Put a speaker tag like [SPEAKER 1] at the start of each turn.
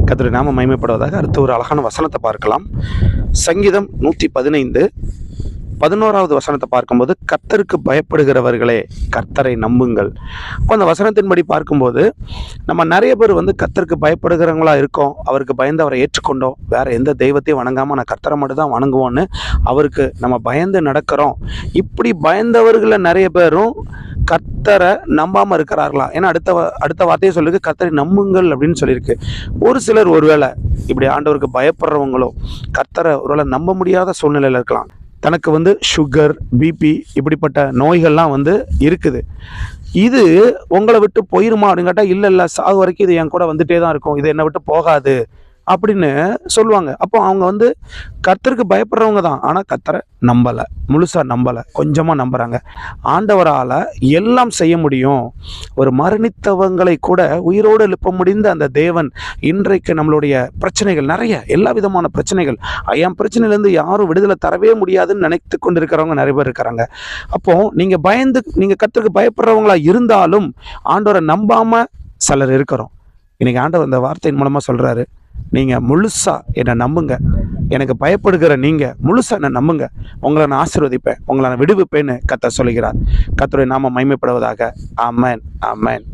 [SPEAKER 1] கர்த்தருடைய நாமம் மகிமைப்படுவதாக. அடுத்து ஒரு அழகான வசனத்தை பார்க்கலாம். சங்கீதம் 115 11வது வசனத்தை பார்க்கும்போது, கர்த்தருக்கு பயப்படுகிறவர்களே கர்த்தரை நம்புங்கள். அப்போ அந்த வசனத்தின்படி பார்க்கும்போது நம்ம நிறைய பேர் கர்த்தருக்கு பயப்படுகிறவங்களா இருக்கோம். அவருக்கு பயந்து அவரை ஏற்றுக்கொண்டோம். வேற எந்த தெய்வத்தையும் வணங்காமல் நான் கர்த்தரை மட்டும் தான் வணங்குவோன்னு அவருக்கு நம்ம பயந்து நடக்கிறோம். இப்படி பயந்தவர்களை நிறைய பேரும் கர்த்தரை நம்பாமல் இருக்கிறார்களா? ஏன்னா அடுத்த வார்த்தையை சொல்லிருக்கு, கர்த்தரை நம்புங்கள் அப்படின்னு சொல்லியிருக்கு. ஒரு சிலர் ஒருவேளை இப்படி ஆண்டவருக்கு பயப்படுறவங்களோ கர்த்தரை ஒருவேளை நம்ப முடியாத சூழ்நிலையில் இருக்கலாம். தனக்கு சுகர், பிபி இப்படிப்பட்ட நோய்கள்லாம் இருக்குது. இது உங்களை விட்டு போயிருமா அப்படின்னு கேட்டால் இல்லை, சாகு வரைக்கும் இது என் கூட வந்துட்டே தான் இருக்கும், இது என்னை விட்டு போகாது அப்படின்னு சொல்லுவாங்க. அப்போ அவங்க கர்த்தருக்கு பயப்படுறவங்க தான், ஆனால் கர்த்தரை நம்பலை, முழுசாக நம்பலை, கொஞ்சமாக நம்புகிறாங்க. ஆண்டவரால் எல்லாம் செய்ய முடியும். ஒரு மரணித்தவங்களை கூட உயிரோடு எழுப்ப முடிந்த அந்த தேவன் இன்றைக்கு நம்மளுடைய பிரச்சனைகள் நிறைய, எல்லா விதமான பிரச்சனைகள், என் பிரச்சனையிலேருந்து யாரும் விடுதலை தரவே முடியாதுன்னு நினைத்து கொண்டு இருக்கிறவங்க நிறைய பேர் இருக்கிறாங்க. அப்போது நீங்கள் கர்த்தருக்கு பயப்படுறவங்களா இருந்தாலும் ஆண்டவரை நம்பாமல் சிலர் இருக்கிறோம். இன்றைக்கி ஆண்டவர் அந்த வார்த்தையின் மூலமாக சொல்கிறாரு, நீங்கள் முழுசாக என்னை நம்புங்க, எனக்கு பயப்படுகிற நீங்கள் முழுசாக என்னை நம்புங்க, உங்களை நான் ஆசீர்வதிப்பேன், உங்களை நான் விடுவிப்பேன்னு கர்த்தர் சொல்கிறார். கர்த்தருடைய நாமம் மகிமைப்படுவதாக. ஆமென், ஆமென்.